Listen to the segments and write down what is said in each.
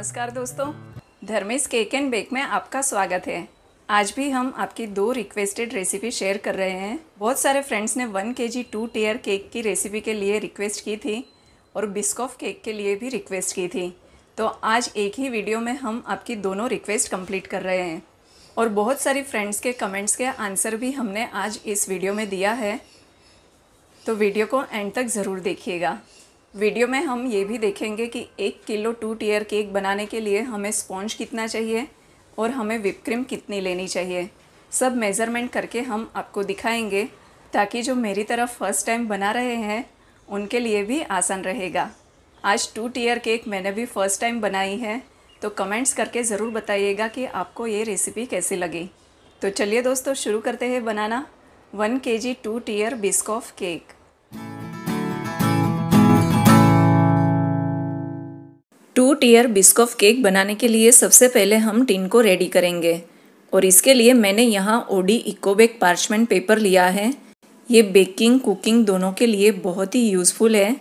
नमस्कार दोस्तों, Dharmesh cake and bake में आपका स्वागत है। आज भी हम आपकी 2 रिक्वेस्टेड रेसिपी शेयर कर रहे हैं। बहुत सारे फ्रेंड्स ने 1 kg 2 टियर केक की रेसिपी के लिए रिक्वेस्ट की थी और बिस्कॉफ केक के लिए भी रिक्वेस्ट की थी। तो आज एक ही वीडियो में हम आपकी दोनों रिक्वेस्ट कंप्लीट कर रहे हैं और बहुत सारी फ्रेंड्स के कमेंट्स के आंसर भी हमने आज इस वीडियो में दिया है। तो वीडियो को एंड तक ज़रूर देखिएगा। वीडियो में हम ये भी देखेंगे कि 1 किलो 2 टियर केक बनाने के लिए हमें स्पॉन्ज कितना चाहिए और हमें व्हिप क्रीम कितनी लेनी चाहिए। सब मेज़रमेंट करके हम आपको दिखाएंगे ताकि जो मेरी तरफ फर्स्ट टाइम बना रहे हैं उनके लिए भी आसान रहेगा। आज 2 टियर केक मैंने भी फ़र्स्ट टाइम बनाई है, तो कमेंट्स करके ज़रूर बताइएगा कि आपको ये रेसिपी कैसी लगी। तो चलिए दोस्तों, शुरू करते हैं बनाना 1 kg 2 tier Biscoff cake. Two tier Biscoff cake बनाने के लिए सबसे पहले हम टिन को रेडी करेंगे और इसके लिए मैंने यहाँ ओडी इकोबेक पार्चमेंट पेपर लिया है। ये बेकिंग कुकिंग दोनों के लिए बहुत ही यूज़फुल है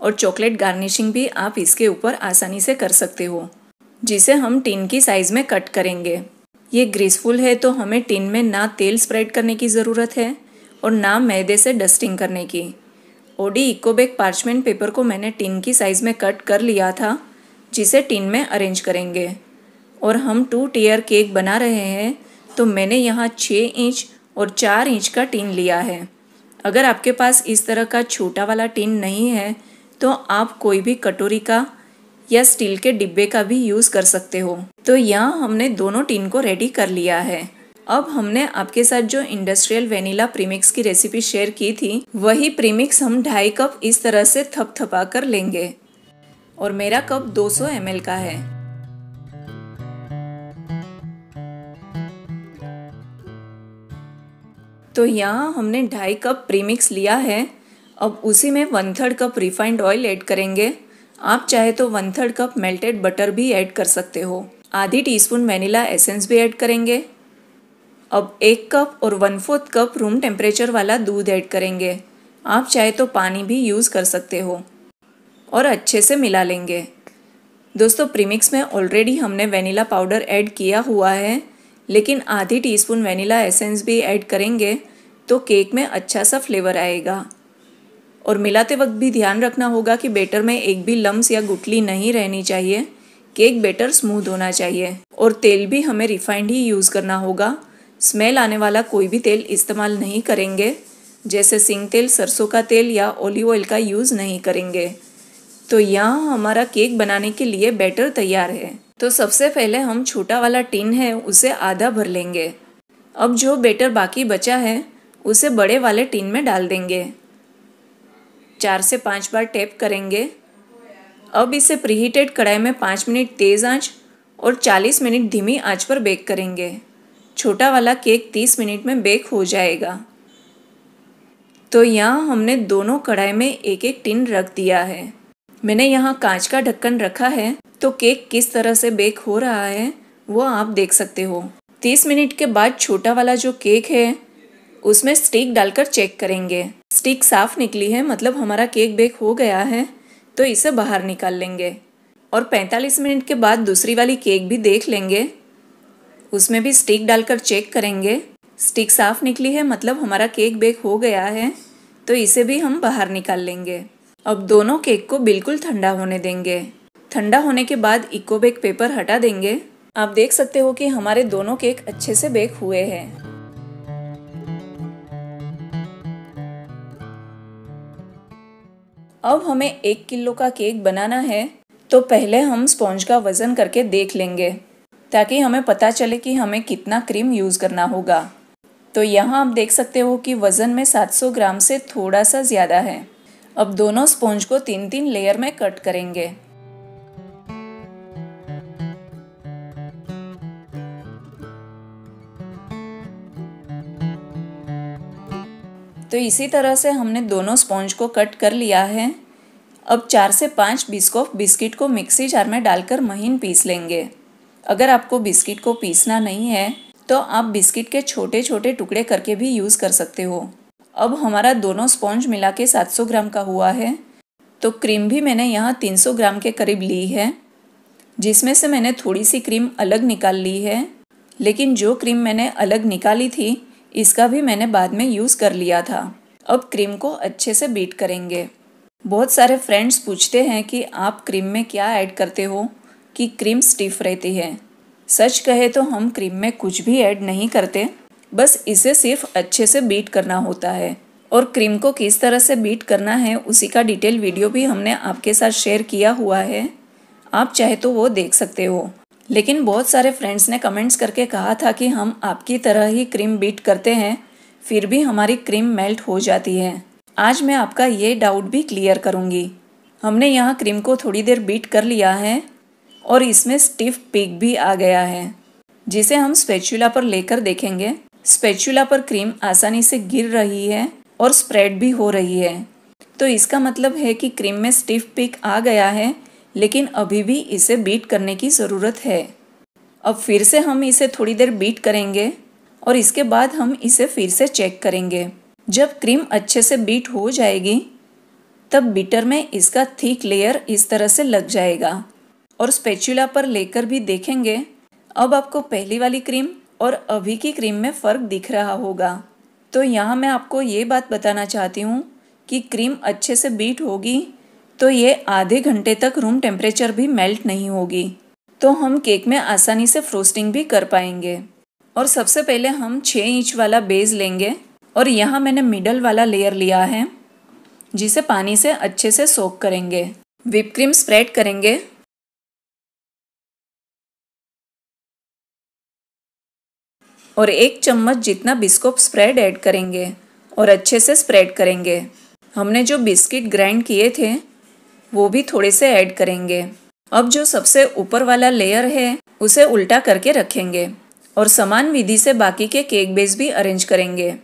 और चॉकलेट गार्निशिंग भी आप इसके ऊपर आसानी से कर सकते हो, जिसे हम टिन की साइज़ में कट करेंगे। ये ग्रीसफुल है तो हमें टिन में ना तेल स्प्रेड करने की ज़रूरत है और ना मैदे से डस्टिंग करने की। ओडी इकोबेक पार्चमेंट पेपर को मैंने टिन की साइज़ में कट कर लिया था, जिसे टिन में अरेंज करेंगे। और हम 2 टियर केक बना रहे हैं तो मैंने यहाँ 6 इंच और 4 इंच का टिन लिया है। अगर आपके पास इस तरह का छोटा वाला टिन नहीं है तो आप कोई भी कटोरी का या स्टील के डिब्बे का भी यूज़ कर सकते हो। तो यहाँ हमने दोनों टिन को रेडी कर लिया है। अब हमने आपके साथ जो इंडस्ट्रियल वेनिला प्रीमिक्स की रेसिपी शेयर की थी, वही प्रीमिक्स हम 2.5 कप इस तरह से थपथपा कर लेंगे और मेरा कप 200 ml का है। तो यहाँ हमने 2.5 कप प्रीमिक्स लिया है। अब उसी में 1/3 कप रिफाइंड ऑयल ऐड करेंगे। आप चाहे तो 1/3 कप मेल्टेड बटर भी ऐड कर सकते हो। आधी टीस्पून वेनिला एसेंस भी ऐड करेंगे। अब 1 कप और 1/4 कप रूम टेम्परेचर वाला दूध ऐड करेंगे। आप चाहे तो पानी भी यूज़ कर सकते हो और अच्छे से मिला लेंगे। दोस्तों, प्रीमिक्स में ऑलरेडी हमने वेनिला पाउडर ऐड किया हुआ है, लेकिन आधी टीस्पून वेनिला एसेंस भी ऐड करेंगे तो केक में अच्छा सा फ्लेवर आएगा। और मिलाते वक्त भी ध्यान रखना होगा कि बैटर में एक भी लम्स या गुठली नहीं रहनी चाहिए। केक बैटर स्मूथ होना चाहिए और तेल भी हमें रिफाइंड ही यूज़ करना होगा। स्मेल आने वाला कोई भी तेल इस्तेमाल नहीं करेंगे, जैसे सिंग तेल, सरसों का तेल या ऑलिव ऑयल का यूज़ नहीं करेंगे। तो यहाँ हमारा केक बनाने के लिए बैटर तैयार है। तो सबसे पहले हम छोटा वाला टिन है उसे आधा भर लेंगे। अब जो बैटर बाकी बचा है उसे बड़े वाले टिन में डाल देंगे। 4 से 5 बार टैप करेंगे। अब इसे प्रीहीटेड कढ़ाई में 5 मिनट तेज़ आंच और 40 मिनट धीमी आंच पर बेक करेंगे। छोटा वाला केक 30 मिनट में बेक हो जाएगा। तो यहाँ हमने दोनों कढ़ाई में एक एक टिन रख दिया है। मैंने यहाँ कांच का ढक्कन रखा है, तो केक किस तरह से बेक हो रहा है वो आप देख सकते हो। 30 मिनट के बाद छोटा वाला जो केक है उसमें स्टिक डालकर चेक करेंगे। स्टिक साफ निकली है, मतलब हमारा केक बेक हो गया है, तो इसे बाहर निकाल लेंगे। और 45 मिनट के बाद दूसरी वाली केक भी देख लेंगे, उसमें भी स्टिक डालकर चेक करेंगे। स्टिक साफ निकली है, मतलब हमारा केक बेक हो गया है, तो इसे भी हम बाहर निकाल लेंगे। अब दोनों केक को बिल्कुल ठंडा होने देंगे। ठंडा होने के बाद इकोबेक पेपर हटा देंगे। आप देख सकते हो कि हमारे दोनों केक अच्छे से बेक हुए हैं। अब हमें 1 किलो का केक बनाना है, तो पहले हम स्पॉन्ज का वज़न करके देख लेंगे ताकि हमें पता चले कि हमें कितना क्रीम यूज़ करना होगा। तो यहाँ आप देख सकते हो कि वज़न में 700 ग्राम से थोड़ा सा ज़्यादा है। अब दोनों स्पॉन्ज को 3-3 लेयर में कट करेंगे। तो इसी तरह से हमने दोनों स्पॉन्ज को कट कर लिया है। अब 4 से 5 बिस्कॉफ बिस्किट को मिक्सी जार में डालकर महीन पीस लेंगे। अगर आपको बिस्किट को पीसना नहीं है तो आप बिस्किट के छोटे छोटे टुकड़े करके भी यूज़ कर सकते हो। अब हमारा दोनों स्पॉन्ज मिला के 700 ग्राम का हुआ है, तो क्रीम भी मैंने यहाँ 300 ग्राम के करीब ली है। जिसमें से मैंने थोड़ी सी क्रीम अलग निकाल ली है, लेकिन जो क्रीम मैंने अलग निकाली थी इसका भी मैंने बाद में यूज़ कर लिया था। अब क्रीम को अच्छे से बीट करेंगे। बहुत सारे फ्रेंड्स पूछते हैं कि आप क्रीम में क्या ऐड करते हो कि क्रीम स्टिफ रहती है। सच कहे तो हम क्रीम में कुछ भी ऐड नहीं करते, बस इसे सिर्फ अच्छे से बीट करना होता है। और क्रीम को किस तरह से बीट करना है उसी का डिटेल वीडियो भी हमने आपके साथ शेयर किया हुआ है, आप चाहे तो वो देख सकते हो। लेकिन बहुत सारे फ्रेंड्स ने कमेंट्स करके कहा था कि हम आपकी तरह ही क्रीम बीट करते हैं, फिर भी हमारी क्रीम मेल्ट हो जाती है। आज मैं आपका ये डाउट भी क्लियर करूँगी। हमने यहाँ क्रीम को थोड़ी देर बीट कर लिया है और इसमें स्टिफ पीक भी आ गया है, जिसे हम स्पैचुला पर लेकर देखेंगे। स्पैचुला पर क्रीम आसानी से गिर रही है और स्प्रेड भी हो रही है, तो इसका मतलब है कि क्रीम में स्टिफ पीक आ गया है, लेकिन अभी भी इसे बीट करने की ज़रूरत है। अब फिर से हम इसे थोड़ी देर बीट करेंगे और इसके बाद हम इसे फिर से चेक करेंगे। जब क्रीम अच्छे से बीट हो जाएगी तब बीटर में इसका थिक लेयर इस तरह से लग जाएगा और स्पैचुला पर लेकर भी देखेंगे। अब आपको पहली वाली क्रीम और अभी की क्रीम में फ़र्क दिख रहा होगा। तो यहाँ मैं आपको ये बात बताना चाहती हूँ कि क्रीम अच्छे से बीट होगी तो ये आधे घंटे तक रूम टेम्परेचर भी मेल्ट नहीं होगी, तो हम केक में आसानी से फ्रोस्टिंग भी कर पाएंगे। और सबसे पहले हम 6 इंच वाला बेस लेंगे और यहाँ मैंने मिडल वाला लेयर लिया है, जिसे पानी से अच्छे से सोक करेंगे। व्हिप क्रीम स्प्रेड करेंगे और 1 चम्मच जितना बिस्कुट स्प्रेड ऐड करेंगे और अच्छे से स्प्रेड करेंगे। हमने जो बिस्किट ग्राइंड किए थे वो भी थोड़े से ऐड करेंगे। अब जो सबसे ऊपर वाला लेयर है उसे उल्टा करके रखेंगे और समान विधि से बाकी के केक बेस भी अरेंज करेंगे।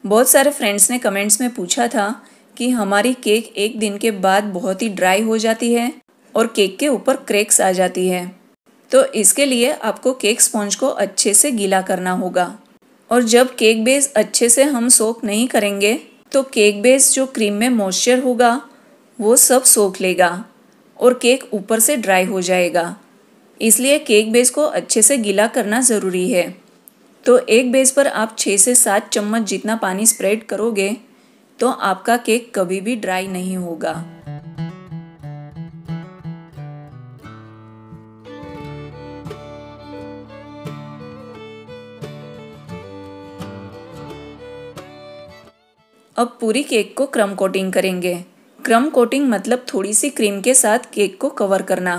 बहुत सारे फ्रेंड्स ने कमेंट्स में पूछा था कि हमारी केक 1 दिन के बाद बहुत ही ड्राई हो जाती है और केक के ऊपर क्रैक्स आ जाती है, तो इसके लिए आपको केक स्पॉन्ज को अच्छे से गीला करना होगा। और जब केक बेस अच्छे से हम सोक नहीं करेंगे तो केक बेस जो क्रीम में मॉइस्चर होगा वो सब सोख लेगा और केक ऊपर से ड्राई हो जाएगा। इसलिए केक बेस को अच्छे से गीला करना ज़रूरी है। तो एक बेस पर आप 6 से 7 चम्मच जितना पानी स्प्रेड करोगे तो आपका केक कभी भी ड्राई नहीं होगा। अब पूरी केक को क्रम कोटिंग करेंगे। क्रम कोटिंग मतलब थोड़ी सी क्रीम के साथ केक को कवर करना,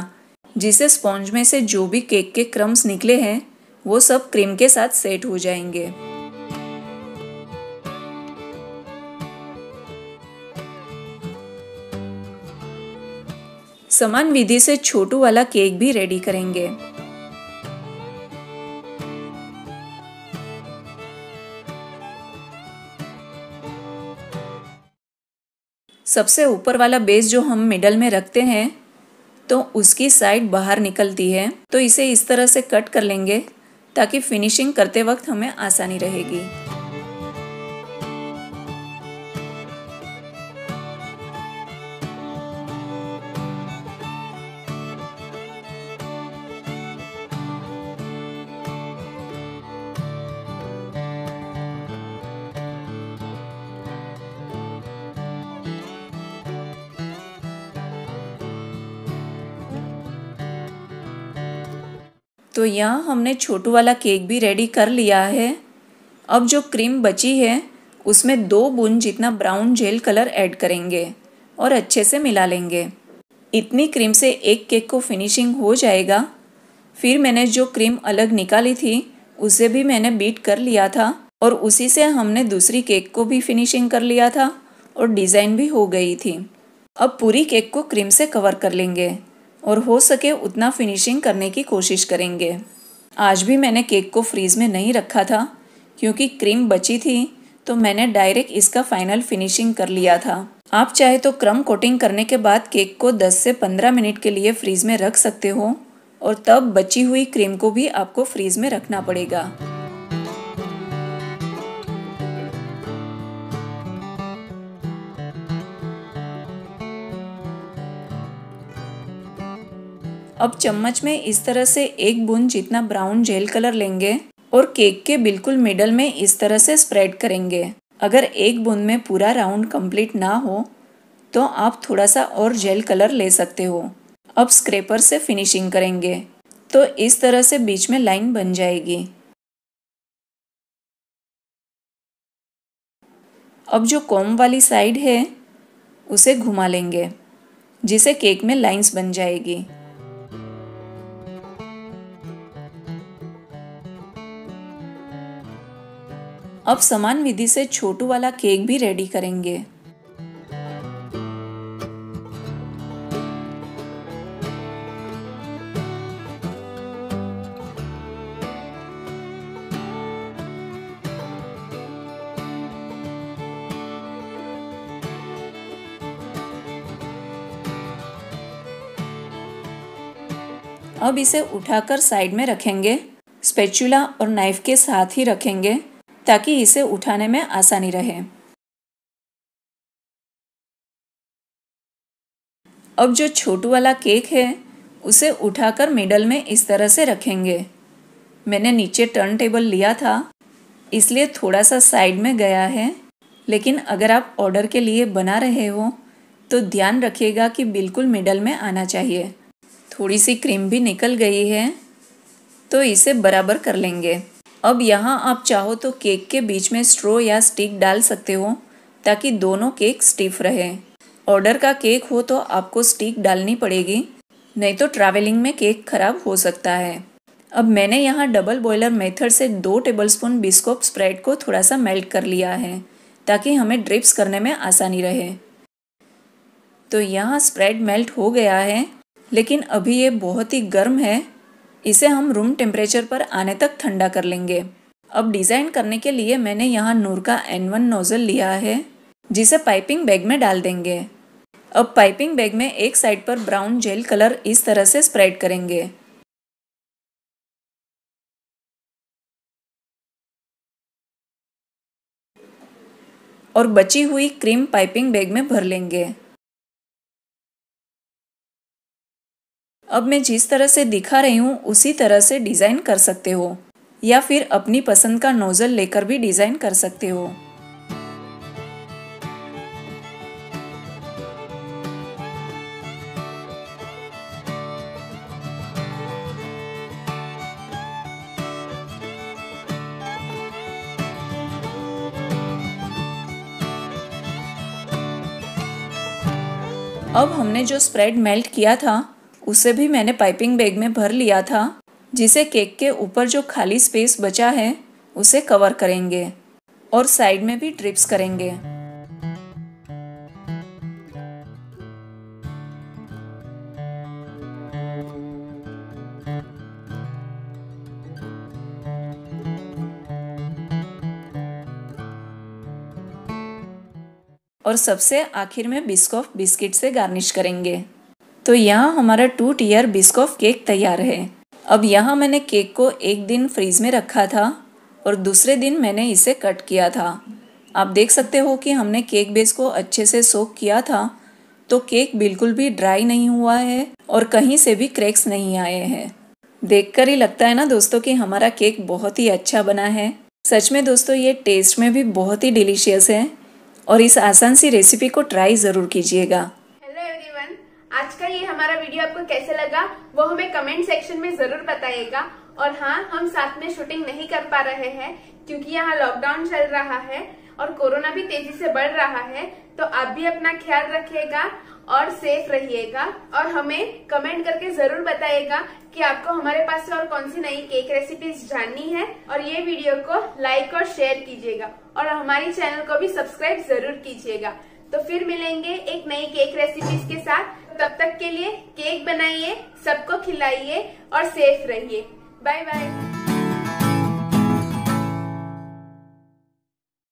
जिससे स्पॉन्ज में से जो भी केक के क्रम्स निकले हैं वो सब क्रीम के साथ सेट हो जाएंगे। समान विधि से छोटू वाला केक भी रेडी करेंगे। सबसे ऊपर वाला बेस जो हम मिडल में रखते हैं तो उसकी साइड बाहर निकलती है, तो इसे इस तरह से कट कर लेंगे ताकि फिनिशिंग करते वक्त हमें आसानी रहेगी। तो यहाँ हमने छोटू वाला केक भी रेडी कर लिया है। अब जो क्रीम बची है उसमें 2 बूंद जितना ब्राउन जेल कलर ऐड करेंगे और अच्छे से मिला लेंगे। इतनी क्रीम से एक केक को फिनिशिंग हो जाएगा। फिर मैंने जो क्रीम अलग निकाली थी उसे भी मैंने बीट कर लिया था और उसी से हमने दूसरी केक को भी फिनिशिंग कर लिया था और डिज़ाइन भी हो गई थी। अब पूरी केक को क्रीम से कवर कर लेंगे और हो सके उतना फिनिशिंग करने की कोशिश करेंगे। आज भी मैंने केक को फ्रीज में नहीं रखा था क्योंकि क्रीम बची थी, तो मैंने डायरेक्ट इसका फाइनल फिनिशिंग कर लिया था। आप चाहे तो क्रम कोटिंग करने के बाद केक को 10 से 15 मिनट के लिए फ्रीज में रख सकते हो और तब बची हुई क्रीम को भी आपको फ्रीज में रखना पड़ेगा। अब चम्मच में इस तरह से 1 बूंद जितना ब्राउन जेल कलर लेंगे और केक के बिल्कुल मिडल में इस तरह से स्प्रेड करेंगे। अगर 1 बूंद में पूरा राउंड कंप्लीट ना हो तो आप थोड़ा सा और जेल कलर ले सकते हो। अब स्क्रैपर से फिनिशिंग करेंगे तो इस तरह से बीच में लाइन बन जाएगी। अब जो कॉम्ब वाली साइड है उसे घुमा लेंगे जिससे केक में लाइंस बन जाएगी। अब समान विधि से छोटू वाला केक भी रेडी करेंगे। अब इसे उठाकर साइड में रखेंगे। स्पैचुला और नाइफ के साथ ही रखेंगे ताकि इसे उठाने में आसानी रहे। अब जो छोटू वाला केक है उसे उठाकर मिडल में इस तरह से रखेंगे। मैंने नीचे टर्न टेबल लिया था इसलिए थोड़ा सा साइड में गया है, लेकिन अगर आप ऑर्डर के लिए बना रहे हो तो ध्यान रखिएगा कि बिल्कुल मिडल में आना चाहिए। थोड़ी सी क्रीम भी निकल गई है तो इसे बराबर कर लेंगे। अब यहाँ आप चाहो तो केक के बीच में स्ट्रॉ या स्टिक डाल सकते हो ताकि दोनों केक स्टिफ रहे। ऑर्डर का केक हो तो आपको स्टिक डालनी पड़ेगी, नहीं तो ट्रैवलिंग में केक खराब हो सकता है। अब मैंने यहाँ डबल बॉयलर मेथड से 2 टेबलस्पून बिस्कुट स्प्रेड को थोड़ा सा मेल्ट कर लिया है ताकि हमें ड्रिप्स करने में आसानी रहे। तो यहाँ स्प्रेड मेल्ट हो गया है, लेकिन अभी ये बहुत ही गर्म है, इसे हम रूम टेम्परेचर पर आने तक ठंडा कर लेंगे। अब डिज़ाइन करने के लिए मैंने यहाँ नूर का N1 नोज़ल लिया है जिसे पाइपिंग बैग में डाल देंगे। अब पाइपिंग बैग में एक साइड पर ब्राउन जेल कलर इस तरह से स्प्रेड करेंगे। और बची हुई क्रीम पाइपिंग बैग में भर लेंगे। अब मैं जिस तरह से दिखा रही हूँ उसी तरह से डिज़ाइन कर सकते हो या फिर अपनी पसंद का नोज़ल लेकर भी डिज़ाइन कर सकते हो। अब हमने जो स्प्रेड मेल्ट किया था उसे भी मैंने पाइपिंग बैग में भर लिया था, जिसे केक के ऊपर जो खाली स्पेस बचा है उसे कवर करेंगे और साइड में भी ड्रिप्स करेंगे। और सबसे आखिर में बिस्कॉफ बिस्किट से गार्निश करेंगे। तो यहाँ हमारा 2 टियर बिस्कॉफ केक तैयार है। अब यहाँ मैंने केक को एक दिन फ्रीज में रखा था और दूसरे दिन मैंने इसे कट किया था। आप देख सकते हो कि हमने केक बेस को अच्छे से सोक किया था, तो केक बिल्कुल भी ड्राई नहीं हुआ है और कहीं से भी क्रैक्स नहीं आए हैं। देखकर ही लगता है ना दोस्तों कि हमारा केक बहुत ही अच्छा बना है। सच में दोस्तों ये टेस्ट में भी बहुत ही डिलीशियस है और इस आसान सी रेसिपी को ट्राई ज़रूर कीजिएगा। आज का ये हमारा वीडियो आपको कैसे लगा वो हमें कमेंट सेक्शन में जरूर बताइएगा। और हाँ, हम साथ में शूटिंग नहीं कर पा रहे हैं क्योंकि यहाँ लॉकडाउन चल रहा है और कोरोना भी तेजी से बढ़ रहा है। तो आप भी अपना ख्याल रखिएगा और सेफ रहिएगा और हमें कमेंट करके जरूर बताइएगा कि आपको हमारे पास से और कौन सी नई केक रेसिपीज जाननी है। और ये वीडियो को लाइक और शेयर कीजिएगा और हमारी चैनल को भी सब्सक्राइब जरूर कीजिएगा। तो फिर मिलेंगे एक नई केक रेसिपीज के साथ। तब तक के लिए केक बनाइए, सबको खिलाइए और सेफ रहिए। Bye bye.